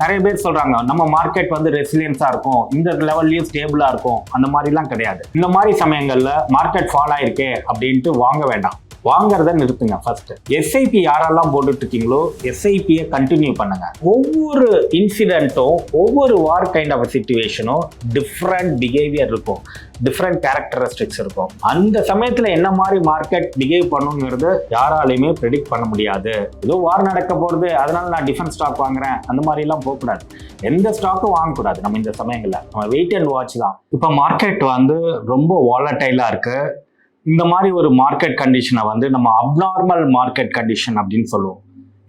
நிறைய பேர் சொல்றாங்க நம்ம மார்க்கெட் வந்து ரெசிலியன்ஸா இருக்கும், இந்த லெவல்லயும் ஸ்டேபிளா இருக்கும். அந்த மாதிரிலாம் கிடையாது. இந்த மாதிரி சமயங்கள்ல மார்க்கெட் ஃபால் ஆயிருக்கே அப்படின்ட்டு வாங்க வேண்டாம். வாங்குறத நிறுத்துங்க. ஃபர்ஸ்ட் எஸ்ஐபி யாரெல்லாம் போட்டுட்டு இருக்கீங்களோ எஸ்ஐபியை கண்டினியூ பண்ணுங்க. ஒவ்வொரு இன்சிடென்ட்டும் ஒவ்வொரு வார் கைண்ட் ஆஃப் சிச்சுவேஷனும் டிஃப்ரெண்ட் பிஹேவியர் இருக்கும், டிஃப்ரெண்ட் கேரக்டரிஸ்டிக்ஸ் இருக்கும். அந்த சமயத்துல என்ன மாதிரி மார்க்கெட் பிஹேவ் பண்ணுங்கிறது யாராலையுமே ப்ரெடிக்ட் பண்ண முடியாது. ஏதோ வார் நடக்க போறது அதனால நான் டிஃபென்ஸ் ஸ்டாக் வாங்குறேன் அந்த மாதிரி எல்லாம் போகக்கூடாது. எந்த ஸ்டாக்கும் வாங்கக்கூடாது. நம்ம இந்த சமயங்கள்ல நம்ம வெயிட் அண்ட் வாட்ச் தான். இப்போ மார்க்கெட் வந்து ரொம்ப வாலடைலா இருக்கு. இந்த மாதிரி ஒரு மார்க்கெட் கண்டிஷனை வந்து நம்ம அப்நார்மல் மார்க்கெட் கண்டிஷன் அப்படின்னு சொல்லுவோம்.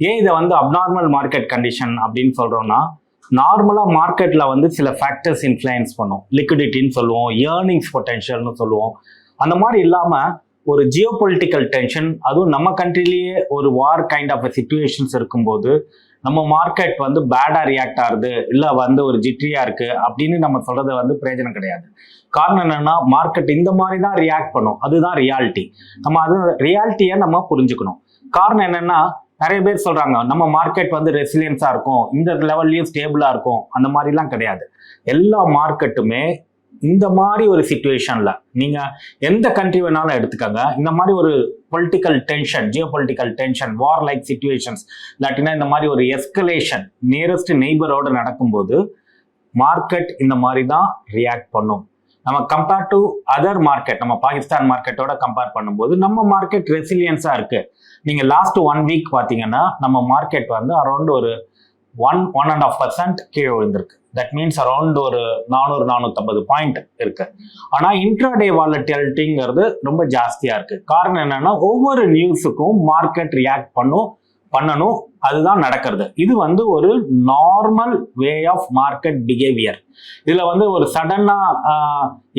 ஏன் இதை வந்து அப்நார்மல் மார்க்கெட் கண்டிஷன் அப்படின்னு சொல்றோம்னா, நார்மலா மார்க்கெட்ல வந்து சில ஃபேக்டர்ஸ் இன்ஃப்ளூயன்ஸ் பண்ணும். லிக்விடிட்டின்னு சொல்லுவோம், ஏர்னிங்ஸ் பொட்டென்ஷியல்னு சொல்லுவோம். அந்த மாதிரி இல்லாம ஒரு ஜியோ பொலிட்டிக்கல் டென்ஷன், அதுவும் நம்ம கண்ட்ரிலேயே ஒரு வார் கைண்ட் ஆஃப் சிச்சுவேஷன்ஸ் இருக்கும்போது நம்ம மார்க்கெட் வந்து பேடா ரியாக்ட் ஆகுது, இல்லை வந்து ஒரு ஜிட்ரியா இருக்கு அப்படின்னு நம்ம சொல்றது வந்து பிரயோஜனம் கிடையாது. காரணம் என்னன்னா, மார்க்கெட் இந்த மாதிரி தான் ரியாக்ட் பண்ணும். அதுதான் ரியாலிட்டி. நம்ம அது ரியாலிட்டியை நம்ம புரிஞ்சுக்கணும். காரணம் என்னன்னா, நிறைய பேர் சொல்றாங்க நம்ம மார்க்கெட் வந்து ரெசிலியன்ஸா இருக்கும், இந்த லெவல்லயும் ஸ்டேபிளா இருக்கும். அந்த மாதிரிலாம் கிடையாது. எல்லா மார்க்கெட்டுமே இந்த மாதிரி ஒரு சிச்சுவேஷன்ல நீங்க எந்த கண்ட்ரி வேணாலும் எடுத்துக்கங்க, இந்த மாதிரி ஒரு political tension, geopolitical tension, war like situations, இல்லாட்டினா இந்த மாதிரி ஒரு எஸ்கலேஷன் நியரஸ்ட் நெய்பரோட நடக்கும்போது மார்க்கெட் இந்த மாதிரி தான் ரியாக்ட் பண்ணும். நம்ம கம்பேர் டு அதர் மார்க்கெட், நம்ம பாகிஸ்தான் மார்க்கெட்டோட கம்பேர் பண்ணும்போது நம்ம மார்க்கெட் ரெசிலியன்ஸா இருக்கு. நீங்க லாஸ்ட் 1 வீக் பாத்தீங்கன்னா நம்ம மார்க்கெட் வந்து அரௌண்ட் ஒரு 1.5% கீழே விழுந்திருக்கு. தட் மீன்ஸ் அரௌண்ட் ஒரு 400-450 பாயிண்ட் இருக்கு. ஆனா இன்ட்ராடே வாலட்டிலிட்டிங்கிறது ரொம்ப ஜாஸ்தியா இருக்கு. காரணம் என்னன்னா, ஒவ்வொரு நியூஸுக்கும் மார்க்கெட் ரியாக்ட் பண்ணணும். அதுதான் நடக்கிறது. இது வந்து ஒரு normal way of market behaviour. இதுல வந்து ஒரு சடனா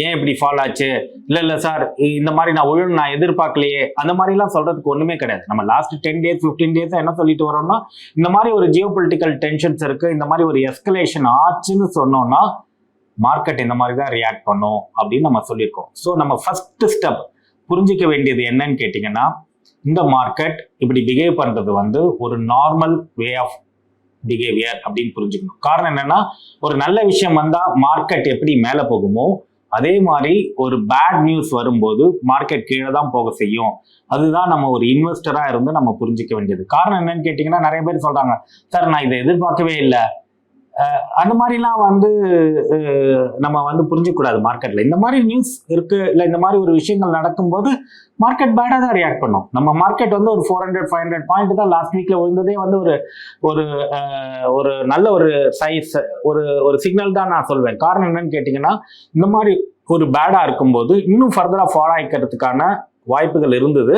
ஏன் இப்படி ஃபால் ஆச்சு, இல்ல சார் இந்த மாதிரி நான் எதிர்பார்க்கலையே, அந்த மாதிரி எல்லாம் சொல்றதுக்கு ஒண்ணுமே கிடையாது. நம்ம லாஸ்ட் 10 days 15 days என்ன சொல்லிட்டு வரோம்னா, இந்த மாதிரி ஒரு ஜியோ பொலிட்டிக்கல் டென்ஷன்ஸ் இருக்கு, இந்த மாதிரி ஒரு எஸ்கலேஷன் ஆச்சுன்னு சொன்னோம்னா மார்க்கெட் இந்த மாதிரி தான் ரியாக்ட் பண்ணும் அப்படின்னு நம்ம சொல்லியிருக்கோம். ஸோ நம்ம ஃபர்ஸ்ட் ஸ்டெப் புரிஞ்சிக்க வேண்டியது என்னன்னு கேட்டீங்கன்னா, இந்த மார்க்கெட் இப்படி பிஹேவ் பண்றது வந்து ஒரு நார்மல் வே ஆஃப் பிஹேவியர் அப்படின்னு புரிஞ்சுக்கணும். காரணம் என்னன்னா, ஒரு நல்ல விஷயம் வந்தா மார்க்கெட் எப்படி மேல போகுமோ அதே மாதிரி ஒரு பேட் நியூஸ் வரும்போது மார்க்கெட் கீழே தான் போக செய்யும். அதுதான் நம்ம ஒரு இன்வெஸ்டரா இருந்து நம்ம புரிஞ்சிக்க வேண்டியது. காரணம் என்னன்னு கேட்டீங்கன்னா, நிறைய பேர் சொல்றாங்க சார் நான் இதை எதிர்பார்க்கவே இல்லை, அந்த மாதிரிலாம் வந்து நம்ம வந்து புரிஞ்சிக்கூடாது. மார்க்கெட்ல இந்த மாதிரி நியூஸ் இருக்கு, இல்லை இந்த மாதிரி ஒரு விஷயங்கள் நடக்கும்போது மார்க்கெட் பேடா தான் ரியாக்ட் பண்ணும். நம்ம மார்க்கெட் வந்து ஒரு 400-500 பாயிண்ட் தான் லாஸ்ட் வீக்ல விழுந்ததே வந்து ஒரு நல்ல ஒரு சைஸ், ஒரு சிக்னல் தான் நான் சொல்வேன். காரணம் என்னன்னு கேட்டீங்கன்னா, இந்த மாதிரி ஒரு பேடா இருக்கும்போது இன்னும் ஃபர்தரா ஃபாலோ ஆகிக்கிறதுக்கான வாய்ப்புகள் இருந்தது.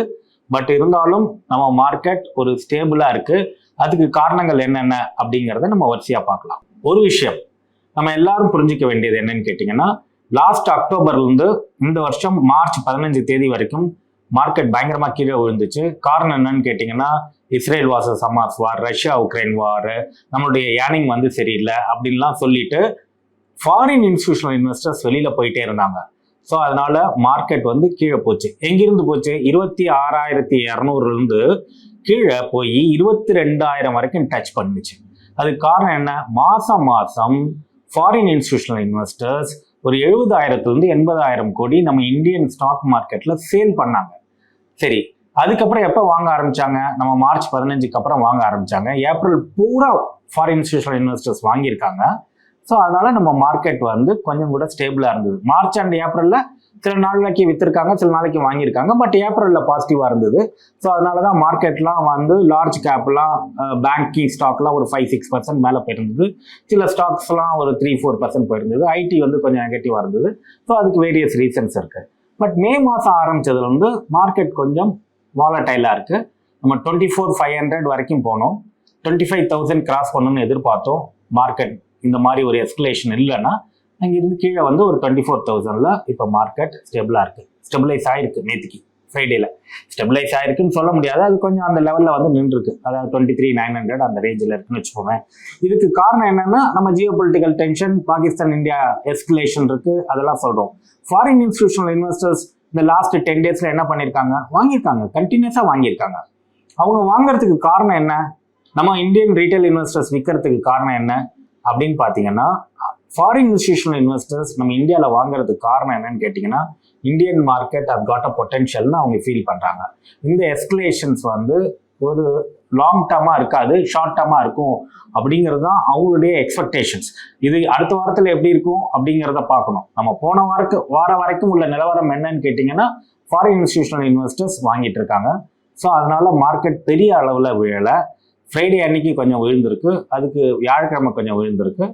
பட் இருந்தாலும் நம்ம மார்க்கெட் ஒரு ஸ்டேபிளா இருக்கு. அதுக்கு காரணங்கள் என்னென்ன அப்படிங்கிறத நம்ம வரிசையா பார்க்கலாம். ஒரு விஷயம் நம்ம எல்லாரும் புரிஞ்சிக்க வேண்டியது என்னன்னு கேட்டீங்கன்னா, லாஸ்ட் அக்டோபர்ல இருந்து இந்த வருஷம் மார்ச் 15 வரைக்கும் மார்க்கெட் பயங்கரமா கீழே விழுந்துச்சு. காரணம் என்னன்னு கேட்டீங்கன்னா, இஸ்ரேல் வாசஸ் ஹமாஸ் வார், ரஷ்யா உக்ரைன் வார், நம்மளுடைய ஏர்னிங் வந்து சரியில்லை அப்படின்லாம் சொல்லிட்டு ஃபாரின் இன்ஸ்டிடியூஷனல் இன்வெஸ்டர்ஸ் வெளியில போயிட்டே இருந்தாங்க. ஸோ அதனால மார்க்கெட் வந்து கீழே போச்சு. எங்கிருந்து போச்சு? 26,200 கீழே போய் 22,000 வரைக்கும் டச் பண்ணுச்சு. அதுக்கு காரணம் என்ன? மாசம் ஃபாரின் இன்ஸ்டிடியூஷனல் இன்வெஸ்டர்ஸ் ஒரு 70,000 80,000 கோடி நம்ம இந்தியன் ஸ்டாக் மார்க்கெட்ல சேல் பண்ணாங்க. சரி, அதுக்கப்புறம் எப்போ வாங்க ஆரம்பிச்சாங்க? நம்ம மார்ச் 15 அப்புறம் வாங்க ஆரம்பிச்சாங்க. ஏப்ரல் பூரா ஃபாரின் இன்ஸ்டிடியூஷனல் இன்வெஸ்டர்ஸ் வாங்கியிருக்காங்க. ஸோ அதனால நம்ம மார்க்கெட் வந்து கொஞ்சம் கூட ஸ்டேபிளா இருந்தது. மார்ச் அண்ட் ஏப்ரல்ல சில நாளைக்கு வித்திருக்காங்க, சில நாளைக்கு வாங்கியிருக்காங்க. பட் ஏப்ரல்ல பாசிட்டிவா இருந்தது. ஸோ அதனாலதான் மார்க்கெட்லாம் வந்து லார்ஜ் கேப்லாம், பேங்கிங் ஸ்டாக்லாம் ஒரு 5-6% மேலே போயிருந்தது. சில ஸ்டாக்ஸ்லாம் ஒரு 3-4% போயிருந்தது. ஐடி வந்து கொஞ்சம் நெகட்டிவா இருந்தது. ஸோ அதுக்கு வேரியஸ் ரீசன்ஸ் இருக்கு. பட் மே மாசம் ஆரம்பிச்சதுல இருந்து மார்க்கெட் கொஞ்சம் வாலடைலா இருக்கு. நம்ம 24,500 வரைக்கும் போனோம். 25,000 கிராஸ் பண்ணணும்னு எதிர்பார்த்தோம். மார்க்கெட் இந்த மாதிரி ஒரு எஸ்கலேஷன் இல்லைன்னா அங்கிருந்து கீழே வந்து ஒரு 24,000ல இப்போ மார்க்கெட் ஸ்டெபிளா இருக்கு. ஸ்டெபிளைஸ் ஆயிருக்கு. நேற்றுக்கு ஃப்ரைடேல ஸ்டெபிளைஸ் ஆயிருக்குன்னு சொல்ல முடியாது, அது கொஞ்சம் அந்த லெவல்ல வந்து நின்றுருக்கு. அதாவது 23,900 அந்த ரேஞ்சில் இருக்குன்னு வச்சுக்கோங்க. இதுக்கு காரணம் என்னன்னா, நம்ம Jio political tension, Pakistan India escalation இருக்கு, அதெல்லாம் சொல்றோம். ஃபாரின் இன்ஸ்டிடியூஷனல் இன்வெஸ்டர்ஸ் இந்த லாஸ்ட் 10 daysல என்ன பண்ணியிருக்காங்க? வாங்கியிருக்காங்க, கண்டினியூஸா வாங்கியிருக்காங்க. அவங்க வாங்குறதுக்கு காரணம் என்ன? நம்ம இந்தியன் ரீட்டைல் இன்வெஸ்டர்ஸ் விற்கிறதுக்கு காரணம் என்ன? அப்படின்னு பார்த்தீங்கன்னா ஃபாரின் இன்ஸ்டிடியூஷனல் இன்வெஸ்டர்ஸ் நம்ம இந்தியாவில் வாங்குறதுக்கு காரணம் என்னன்னு கேட்டிங்கன்னா இந்தியன் மார்க்கெட் அது காட் அ பொட்டென்ஷியல்னு அவங்க ஃபீல் பண்ணுறாங்க. இந்த எஸ்கலேஷன்ஸ் வந்து ஒரு லாங் டேர்மாக இருக்காது, ஷார்ட் டேர்மாக இருக்கும் அப்படிங்கிறது தான் அவங்களுடைய எக்ஸ்பெக்டேஷன்ஸ். இது அடுத்த வாரத்தில் எப்படி இருக்கும் அப்படிங்கிறத பார்க்கணும். நம்ம போன வார வரைக்கும் உள்ள நிலவரம் என்னன்னு கேட்டிங்கன்னா ஃபாரின் இன்ஸ்டிடியூஷனல் இன்வெஸ்டர்ஸ் வாங்கிட்டு இருக்காங்க. ஸோ அதனால மார்க்கெட் பெரிய அளவில் விழலை. ஃப்ரைடே அன்னைக்கு கொஞ்சம் விழுந்திருக்கு, அதுக்கு வியாழக்கிழமை கொஞ்சம் விழுந்திருக்கு,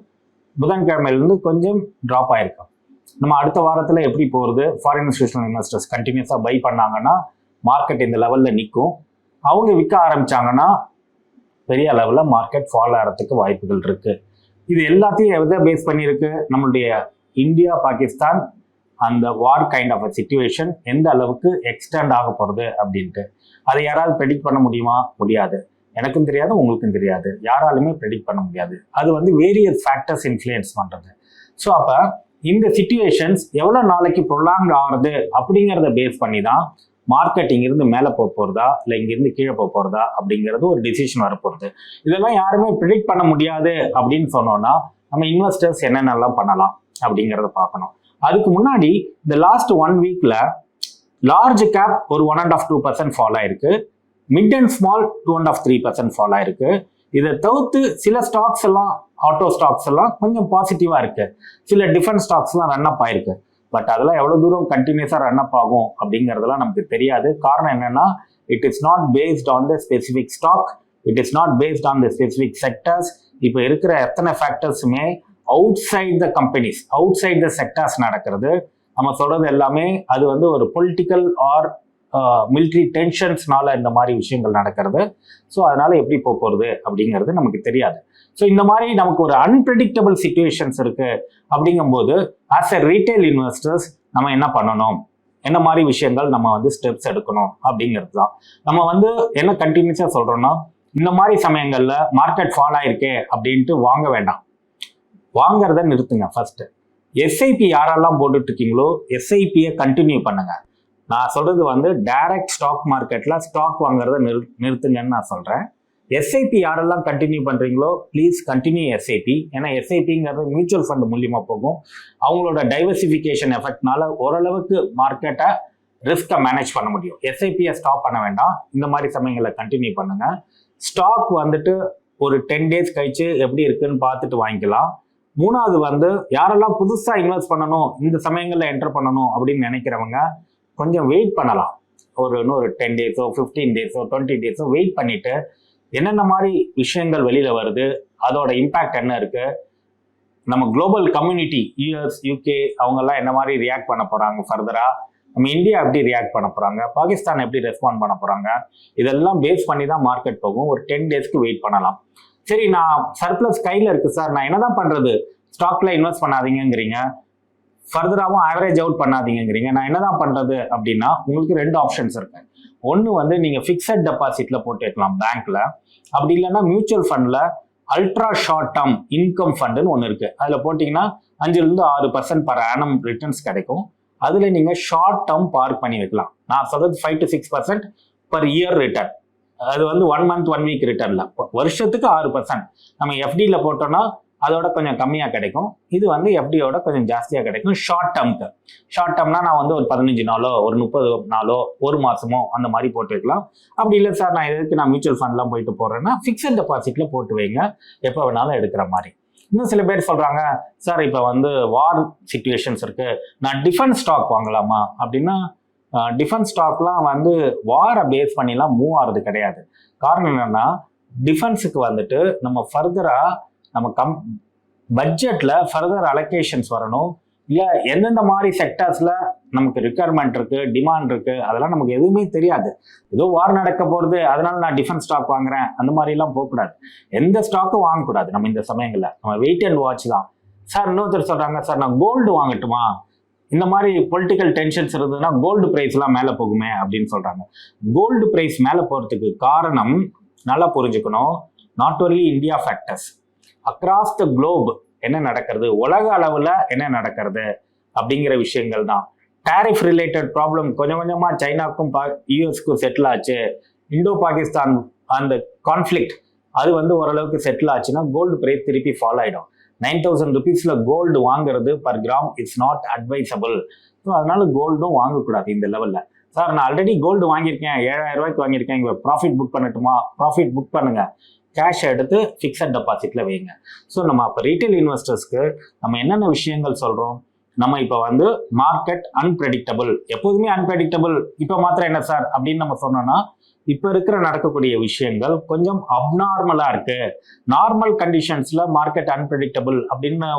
புதன்கிழமையிலேருந்து கொஞ்சம் ட்ராப் ஆயிருக்கு. நம்ம அடுத்த வாரத்தில் எப்படி போகிறது, ஃபாரின் இன்ஸ்டிடியூஷனல் இன்வெஸ்டர்ஸ் கண்டினியூஸாக பை பண்ணாங்கன்னா மார்க்கெட் இந்த லெவலில் நிற்கும். அவங்க விற்க ஆரம்பிச்சாங்கன்னா பெரிய அளவில் மார்க்கெட் ஃபால் ஆகிறதுக்கு வாய்ப்புகள் இருக்கு. இது எல்லாத்தையும் எதை பேஸ் பண்ணியிருக்கு, நம்மளுடைய இந்தியா பாகிஸ்தான் அந்த வார் கைண்ட் ஆஃப் அ சிச்சுவேஷன் எந்த அளவுக்கு எக்ஸ்டெண்ட் ஆக போகிறது அப்படின்ட்டு. அதை யாராவது ப்ரெடிக்ட் பண்ண முடியுமா? முடியாது. எனக்கும் தெரியாது, உங்களுக்கும் தெரியாது, யாராலுமே ப்ரெடிக்ட் பண்ண முடியாது. அது வந்து வேரியஸ் ஃபேக்டர்ஸ் இன்ஃப்ளூயன்ஸ் பண்ணுறது. ஸோ அப்போ இந்த சிச்சுவேஷன்ஸ் எவ்வளோ நாளைக்கு ப்ரொலாங் ஆகுறது அப்படிங்கிறத பேஸ் பண்ணி தான் மார்க்கெட் இங்கிருந்து மேலே போக போகிறதா இல்லை இங்கிருந்து கீழே போக போகிறதா அப்படிங்கிறது ஒரு டிசிஷன் வரப்போகிறது. இதெல்லாம் யாருமே ப்ரிடிக்ட் பண்ண முடியாது அப்படின்னு சொன்னோன்னா நம்ம இன்வெஸ்டர்ஸ் என்னென்னலாம் பண்ணலாம் அப்படிங்கிறத பார்க்கணும். அதுக்கு முன்னாடி இந்த லாஸ்ட் 1 வீக்ல லார்ஜ் கேப் ஒரு 1.5-2% ஃபால் ஆயிருக்கு, மிட் அண்ட் ஸ்மால் 2.5-3% ஃபால் ஆயிருக்கு. இதை தவிர்த்து சில ஸ்டாக்ஸ் எல்லாம், ஆட்டோ ஸ்டாக்ஸ் எல்லாம் கொஞ்சம் பாசிட்டிவா இருக்கு, சில டிஃபென்ஸ் ஸ்டாக்ஸ் எல்லாம் ரன் அப் ஆயிருக்கு. பட் அதெல்லாம் எவ்வளவு தூரம் கண்டினியூஸா ரன் அப் ஆகும் அப்படிங்கிறதுலாம் நமக்கு தெரியாது. காரணம் என்னன்னா it is not based on the specific stock, it is not based on the specific sectors. இப்போ இருக்கிற எத்தனை ஃபேக்டர்ஸுமே outside the companies, outside the sectors நடக்கிறது. நம்ம சொல்றது எல்லாமே அது வந்து ஒரு பொலிட்டிக்கல் ஆர் மிலிட்ரி டென்ஷன்ஸ்னால இந்த மாதிரி விஷயங்கள் நடக்கிறது. ஸோ அதனால எப்படி போகிறது அப்படிங்கிறது நமக்கு தெரியாது. ஸோ இந்த மாதிரி நமக்கு ஒரு அன்பிரடிக்டபிள் சிச்சுவேஷன்ஸ் இருக்கு. அப்படிங்கும்போது ஆஸ் எ ரீட்டைல் இன்வெஸ்டர்ஸ் நம்ம என்ன பண்ணணும், என்ன மாதிரி விஷயங்கள் நம்ம வந்து ஸ்டெப்ஸ் எடுக்கணும் அப்படிங்கிறது தான். நம்ம வந்து என்ன கண்டினியூஸாக சொல்றோம்னா இந்த மாதிரி சமயங்கள்ல மார்க்கெட் ஃபால் ஆயிருக்கே அப்படின்ட்டு வாங்க வேண்டாம், வாங்குறத நிறுத்துங்க. ஃபர்ஸ்ட் எஸ்ஐபி யாரெல்லாம் போட்டுட்டு இருக்கீங்களோ எஸ்ஐபியை கண்டினியூ பண்ணுங்க. நான் சொல்றது வந்து டைரக்ட் ஸ்டாக் மார்க்கெட்ல ஸ்டாக் வாங்குறத நிறுத்துங்கன்னு நான் சொல்றேன். எஸ்ஐபி யாரெல்லாம் கண்டினியூ பண்றீங்களோ ப்ளீஸ் கண்டினியூ எஸ்ஐபி. ஏன்னா எஸ்ஐபிங்கிறது மியூச்சுவல் ஃபண்ட் மூலியமா போகும். அவங்களோட டைவர்சிஃபிகேஷன் எஃபெக்ட்னால ஓரளவுக்கு மார்க்கெட்டை ரிஸ்கை மேனேஜ் பண்ண முடியும். எஸ்ஐபியை ஸ்டாப் பண்ண வேண்டாம், இந்த மாதிரி சமயங்களை கண்டினியூ பண்ணுங்க. ஸ்டாக் வந்துட்டு ஒரு 10 days கழிச்சு எப்படி இருக்குன்னு பார்த்துட்டு வாங்கிக்கலாம். மூணாவது வந்து யாரெல்லாம் புதுசா இன்வெஸ்ட் பண்ணணும், இந்த சமயங்கள்ல என்டர் பண்ணணும் அப்படின்னு நினைக்கிறவங்க கொஞ்சம் வெயிட் பண்ணலாம். இன்னொரு 10 days 15 days 20 days வெயிட் பண்ணிட்டு என்னென்ன மாதிரி விஷயங்கள் வெளியில வருது, அதோட இம்பாக்ட் என்ன இருக்கு, நம்ம குளோபல் கம்யூனிட்டி யூஎஸ் யூகே அவங்கெல்லாம் என்ன மாதிரி ரியாக்ட் பண்ண போறாங்க ஃபர்தரா, நம்ம இந்தியா எப்படி ரியாக்ட் பண்ண போறாங்க, பாகிஸ்தான் எப்படி ரெஸ்பாண்ட் பண்ண போறாங்க, இதெல்லாம் பேஸ் பண்ணி தான் மார்க்கெட் போகும். ஒரு 10 daysக்கு வெயிட் பண்ணலாம். சரி, நான் சர்ப்ளஸ் கையில் இருக்கு சார், நான் என்னதான் பண்றது, ஸ்டாக்ல இன்வெஸ்ட் பண்ணாதீங்கிறீங்க, ஃபர்தராகவும் ஆவரேஜ் அவுட் பண்ணாதீங்கிறீங்க, நான் என்னதான் பண்றது அப்படின்னா உங்களுக்கு 2 ஆப்ஷன்ஸ் இருக்கு. ஒன்று வந்து நீங்க ஃபிக்ஸட் டெபாசிட்ல போட்டு வைக்கலாம் பேங்க்ல, அப்படி இல்லைன்னா மியூச்சுவல் ஃபண்ட்ல அல்ட்ரா ஷார்ட் டேர்ம் இன்கம் ஃபண்டுன்னு ஒன்று இருக்கு. அதில் போட்டிங்கன்னா 5-6% பர் ஆனம் ரிட்டர்ன்ஸ் கிடைக்கும். அதில் நீங்க ஷார்ட் டேர்ம் பார்க் பண்ணி வைக்கலாம். நான் சொல்றது 5-6% பர் இயர் ரிட்டர்ன். அது வந்து 1 month 1 week ரிட்டர்ன்ல வருஷத்துக்கு 6%. நம்ம எஃப்டியில் போட்டோம்னா அதோட கொஞ்சம் கம்மியாக கிடைக்கும். இது வந்து எஃப்டியோட கொஞ்சம் ஜாஸ்தியாக கிடைக்கும் ஷார்ட் டேர்ம்க்கு. ஷார்ட் டேர்ம்னா நான் வந்து ஒரு 15 நாளோ ஒரு 30 நாளோ ஒரு மாசமோ அந்த மாதிரி போட்டு வைக்கலாம். அப்படி இல்லை சார் நான் எதுக்கு நான் மியூச்சுவல் ஃபண்ட்லாம் போயிட்டு போடுறேன்னா ஃபிக்ஸட் டெபாசிட்ல போட்டு வைங்க, எப்போ வேணாலும் எடுக்கிற மாதிரி. இன்னும் சில பேர் சொல்றாங்க சார் இப்போ வந்து வார் சிச்சுவேஷன்ஸ் இருக்கு, நான் டிஃபென்ஸ் ஸ்டாக் வாங்கலாமா அப்படின்னா டிஃபென்ஸ் ஸ்டாக்லாம் வந்து வாரை பேஸ் பண்ணிலாம் மூவ் ஆகிறது கிடையாது. காரணம் என்னன்னா டிஃபென்ஸுக்கு வந்துட்டு நம்ம ஃபர்தரா நம்ம பட்ஜெட்ல ஃபர்தர் அலோகேஷன்ஸ் வரணும். இல்லை எந்தெந்த மாதிரி செக்டர்ஸ்ல நமக்கு ரிக்வயர்மெண்ட் இருக்கு, டிமாண்ட் இருக்கு, அதெல்லாம் நமக்கு எதுவுமே தெரியாது. ஏதோ வார் நடக்க போறது அதனால நான் டிஃபென்ஸ் ஸ்டாக் வாங்குறேன் அந்த மாதிரி எல்லாம் போகக்கூடாது. எந்த ஸ்டாக்கும் வாங்கக்கூடாது. நம்ம இந்த சமயங்கள்ல நம்ம வெயிட் அண்ட் வாட்ச் தான். சார் இன்னொருத்தர் சொல்றாங்க சார் நான் கோல்டு வாங்கட்டுமா, இந்த மாதிரி பொலிட்டிக்கல் டென்ஷன்ஸ் இருந்ததுன்னா கோல்டு பிரைஸ் எல்லாம் மேலே போகுமே அப்படின்னு சொல்றாங்க. கோல்டு பிரைஸ் மேலே போறதுக்கு காரணம் நல்லா புரிஞ்சுக்கணும். Not only India factors, across the Globe என்ன நடக்கிறது, உலக அளவுல என்ன நடக்கிறது அப்படிங்கிற விஷயங்கள் தான். டாரிஃப் ரிலேட்டட் ப்ராப்ளம் கொஞ்சம் கொஞ்சமா சைனாக்கும் யூஎஸ்க்கும் செட்டில் ஆச்சு. இந்தோ பாகிஸ்தான் அந்த கான்ஃபிளிக்ட் அது வந்து ஓரளவுக்கு செட்டில் ஆச்சுன்னா கோல்டு பிரைஸ் திருப்பி ஃபால் ஆயிடும். 9,000 rupeesல கோல்டு வாங்குறது per gram it's not advisable. So அதனால கோல்டும் வாங்கக்கூடாது இந்த லெவலில். சார் நான் ஆல்ரெடி கோல்டு வாங்கியிருக்கேன், 7,000 ரூபாய்க்கு வாங்கியிருக்கேன், இங்கே ப்ராஃபிட் புக் பண்ணட்டுமா? ப்ராஃபிட் புக் பண்ணுங்க, கேஷ் எடுத்து ஃபிக்ஸட் டெபாசிட்ல வைங்க. ஸோ நம்ம அப்போ ரீட்டைல் இன்வெஸ்டர்ஸ்க்கு நம்ம என்னென்ன விஷயங்கள் சொல்கிறோம்? நம்ம இப்போ மார்க்கெட் அன்பிரடிக்டபிள், எப்போதுமே அன்பிரடிக்டபிள். இப்போ மாத்திரம் என்ன சார் அப்படின்னு நம்ம சொன்னோம்னா, இப்போ இருக்கிற நடக்கக்கூடிய விஷயங்கள் கொஞ்சம் அப்நார்மலாக இருக்கு. நார்மல் கண்டிஷன்ஸ்ல மார்க்கெட் அன்பிரடிக்டபிள் அப்படின்னு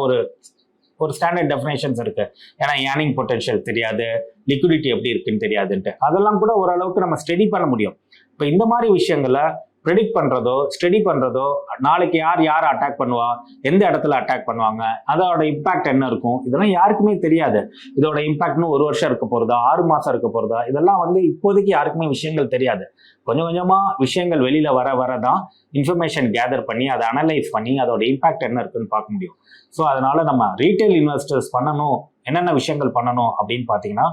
ஒரு ஸ்டாண்டர்ட் டெஃபினேஷன்ஸ் இருக்கு. ஏன்னா ஏர்னிங் பொட்டன்ஷியல் தெரியாது, லிக்விடிட்டி எப்படி இருக்குன்னு தெரியாதுன்ட்டு, அதெல்லாம் கூட ஓரளவுக்கு நம்ம ஸ்டடி பண்ண முடியும். இப்போ இந்த மாதிரி விஷயங்களை ப்ரெடிக்ட் பண்றதோ ஸ்டடி பண்றதோ, நாளைக்கு யார் அட்டாக் பண்ணுவா, எந்த இடத்துல அட்டாக் பண்ணுவாங்க, அதோட இம்பாக்ட் என்ன இருக்கும், இதெல்லாம் யாருக்குமே தெரியாது. இதோட இம்பாக்ட்னு 1 வருஷம் இருக்க போறதா, 6 மாசம் இருக்க போறதா, இதெல்லாம் இப்போதைக்கு யாருக்குமே விஷயங்கள் தெரியாது. கொஞ்சம் கொஞ்சமா விஷயங்கள் வெளியில வரதான் இன்ஃபர்மேஷன் கேதர் பண்ணி அதை அனலைஸ் பண்ணி அதோட இம்பாக்ட் என்ன இருக்குன்னு பார்க்க முடியும். ஸோ அதனால நம்ம ரீட்டைல் இன்வெஸ்டர்ஸ் பண்ணணும், என்னென்ன விஷயங்கள் பண்ணணும் அப்படின்னு பார்த்தீங்கன்னா,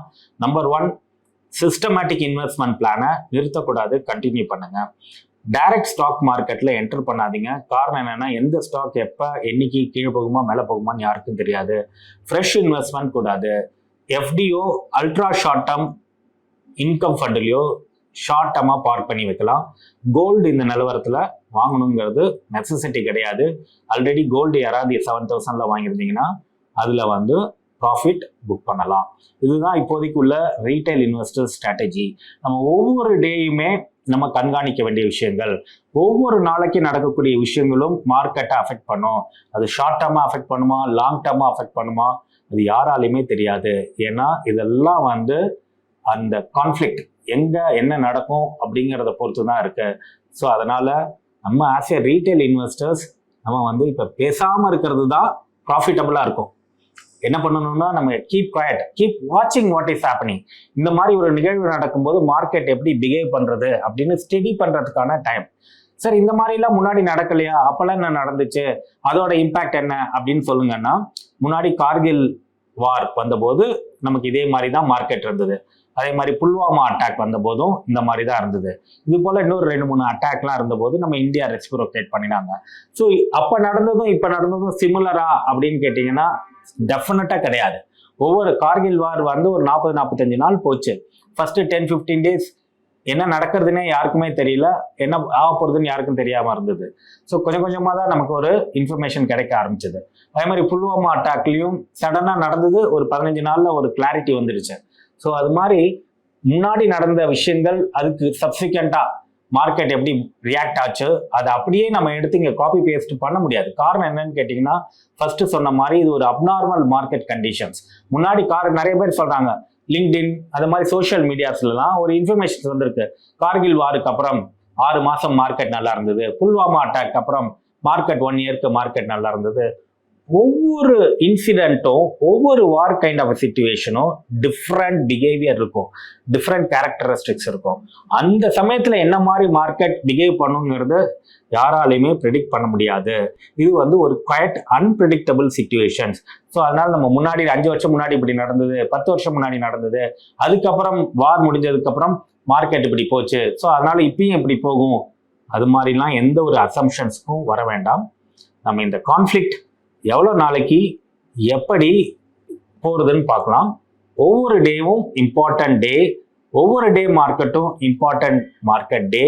நம்பர் 1, சிஸ்டமேட்டிக் இன்வெஸ்ட்மெண்ட் பிளானை நிறுத்தக்கூடாது, கண்டினியூ பண்ணுங்க. டைரக்ட் ஸ்டாக் மார்க்கெட்ல என்டர் பண்ணாதீங்க. காரணம் என்னன்னா, எந்த ஸ்டாக் எப்போ என்னைக்கு கீழே போகுமா மேலே போகுமான்னு யாருக்கும் தெரியாது. ஃப்ரெஷ் இன்வெஸ்ட்மெண்ட் கூடாது. எஃப்டிஓ, அல்ட்ரா ஷார்ட் டேர்ம் இன்கம் ஃபண்ட்லையோ ஷார்ட் டேர்மாக பார்க் பண்ணி வைக்கலாம். கோல்டு இந்த நிலவரத்தில் வாங்கணுங்கிறது நெசசிட்டி கிடையாது. ஆல்ரெடி கோல்டு யாராவது 7,000ல வாங்கியிருந்தீங்கன்னா அதில் ப்ராஃபிட் புக் பண்ணலாம். இதுதான் இப்போதைக்கு உள்ள ரீட்டைல் இன்வெஸ்டர் ஸ்ட்ராட்டஜி. நம்ம ஒவ்வொரு டேயுமே நம்ம கண்காணிக்க வேண்டிய விஷயங்கள், ஒவ்வொரு நாளைக்கு நடக்கக்கூடிய விஷயங்களும் மார்க்கெட்டை அஃபெக்ட் பண்ணும். அது ஷார்ட் டேர்மாக அஃபெக்ட் பண்ணுமா, லாங் டேர்மாக அஃபெக்ட் பண்ணுமா, அது யாராலையுமே தெரியாது. ஏன்னா இதெல்லாம் அந்த கான்ஃப்ளிக்ட் எங்க என்ன நடக்கும் அப்படிங்கிறத பொறுத்து தான் இருக்கு. ஸோ அதனால நம்ம ஆஸ் ஏ ரீட்டைல் இன்வெஸ்டர்ஸ் நம்ம இப்போ பேசாமல் இருக்கிறது தான் ப்ராஃபிட்டபுளா இருக்கும். என்ன பண்ணணும்னா, நம்ம கீப் குவைட், கீப் வாட்சிங் வாட் இஸ் ஹேப்பனிங். இந்த மாதிரி ஒரு நிகழ்வு நடக்கும்போது மார்க்கெட் எப்படி பிஹேவ் பண்றது அப்படின்னு ஸ்டடி பண்றதுக்கான டைம். சார் இந்த மாதிரிலாம் முன்னாடி நடக்கலையா, அப்பெல்லாம் என்ன நடந்துச்சு, அதோட இம்பாக்ட் என்ன அப்படின்னு சொல்லுங்கன்னா, முன்னாடி கார்கில் வார் வந்தபோது நமக்கு இதே மாதிரி தான் மார்க்கெட் இருந்தது. அதே மாதிரி புல்வாமா அட்டாக் வந்த போதும் இந்த மாதிரி தான் இருந்தது. இது போல இன்னொரு 2-3 அட்டாக்லாம் இருந்தபோது நம்ம இந்தியா ரெசிப்ரோகேட் பண்ணினாங்க. ஸோ அப்போ நடந்ததும் இப்போ நடந்ததும் சிமிலரா அப்படின்னு கேட்டிங்கன்னா டெஃபினட்டா கிடையாது. ஒவ்வொரு கார்கில் வார் ஒரு 40-45 நாள் போச்சு. ஃபர்ஸ்ட் 10-15 டேஸ் என்ன நடக்கிறதுனே யாருக்குமே தெரியல, என்ன ஆக போறதுன்னு யாருக்கும் தெரியாம இருந்தது. ஸோ கொஞ்சம் கொஞ்சமா தான் நமக்கு ஒரு இன்ஃபர்மேஷன் கிடைக்க ஆரம்பிச்சது. அதே மாதிரி புல்வாமா அட்டாக்லயும் சடனா நடந்தது, ஒரு 15 நாள்ல ஒரு கிளாரிட்டி வந்துருச்சு. ஸோ அது மாதிரி முன்னாடி நடந்த விஷயங்கள் அதுக்கு சப்சிக்வெண்டா மார்க்கெட் எப்படி ரியாக்ட் ஆச்சு அதை அப்படியே நம்ம எடுத்து இங்கே காப்பி பேஸ்ட் பண்ண முடியாது. காரணம் என்னன்னு கேட்டிங்கன்னா, ஃபர்ஸ்ட் சொன்ன மாதிரி இது ஒரு அப்நார்மல் மார்க்கெட் கண்டிஷன்ஸ். முன்னாடி நிறைய பேர் சொல்றாங்க, லிங்க்டின் அது மாதிரி சோஷியல் மீடியாஸ்லாம் ஒரு இன்ஃபர்மேஷன் வந்திருக்கு. கார்கில் வாருக்கு அப்புறம் 6 மாசம் மார்க்கெட் நல்லா இருந்தது, புல்வாமா அட்டாக் அப்புறம் மார்க்கெட் 1 இயர்க்கு மார்க்கெட் நல்லா இருந்தது. ஒவ்வொரு இன்சிடென்ட்டும், ஒவ்வொரு வார் கைண்ட் ஆஃப் சிச்சுவேஷனும் டிஃப்ரெண்ட் பிஹேவியர் இருக்கும், டிஃப்ரெண்ட் கேரக்டரிஸ்டிக்ஸ் இருக்கும். அந்த சமயத்துல என்ன மாதிரி மார்க்கெட் பிஹேவ் பண்ணுங்கிறது யாராலையுமே ப்ரெடிக்ட் பண்ண முடியாது. இது ஒரு குவைட் அன்பிரடிக்டபிள் சிச்சுவேஷன்ஸ். ஸோ அதனால நம்ம முன்னாடி 5 வருஷம் முன்னாடி இப்படி நடந்தது, 10 வருஷம் முன்னாடி நடந்தது, அதுக்கப்புறம் வார் முடிஞ்சதுக்கு அப்புறம் மார்க்கெட் இப்படி போச்சு, ஸோ அதனால இப்பயும் இப்படி போகும், அது மாதிரிலாம் எந்த ஒரு அசம்ஷன்ஸ்க்கும் வர வேண்டாம். நம்ம இந்த கான்ஃப்ளிக்ட் எவ்வளோ நாளைக்கு எப்படி போகிறதுன்னு பார்க்கலாம். ஒவ்வொரு டேவும் இம்பார்ட்டன்ட் டே, ஒவ்வொரு டே மார்க்கெட்டும் இம்பார்ட்டன்ட் மார்க்கெட் டே.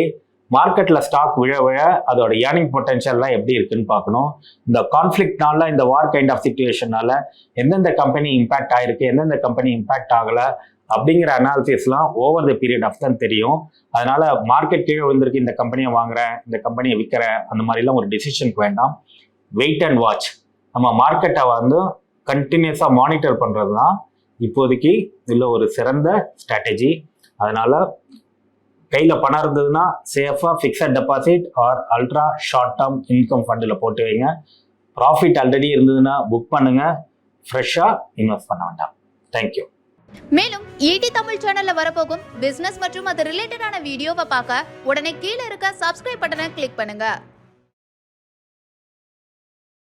மார்க்கெட்டில் ஸ்டாக் விழ அதோட ஏர்னிங் பொட்டன்ஷியல்லாம் எப்படி இருக்குன்னு பார்க்கணும். இந்த கான்ஃப்ளிக்ட்னால, இந்த வார் கைண்ட் ஆஃப் சிச்சுவேஷனால எந்தெந்த கம்பெனி இம்பாக்ட் ஆகிருக்கு, எந்தெந்த கம்பெனி இம்பாக்ட் ஆகலை அப்படிங்கிற அனாலிசிஸ்லாம் ஓவர் த பீரியட் ஆஃப் தான் தெரியும். அதனால மார்க்கெட் கீழே வந்திருக்கு, இந்த கம்பெனியை வாங்குறேன், இந்த கம்பெனியை விற்கிறேன், அந்த மாதிரிலாம் ஒரு டிசிஷனுக்கு வேண்டாம். Wait and watch. நம்ம மார்க்கெட்டை கண்டினியூஸாக மானிட்டர் பண்ணுறது தான் இப்போதைக்கு இதில் ஒரு சிறந்த ஸ்ட்ராட்டஜி. அதனால கையில் பணம் இருந்ததுன்னா சேஃபாக fixed deposit or ultra short term income ஃபண்டில் போட்டு வைங்க. ப்ராஃபிட் ஆல்ரெடி இருந்ததுன்னா புக் பண்ணுங்க, ஃப்ரெஷ்ஷாக இன்வெஸ்ட் பண்ண வேண்டாம். தேங்க்யூ. மேலும் ஈடி தமிழ் சேனல்ல வரப்போகும் பிசினஸ் மற்றும் அது ரிலேட்டடான வீடியோவை பார்க்க உடனே கீழே இருக்க சப்ஸ்கிரைப் பட்டனை கிளிக் பண்ணுங்க.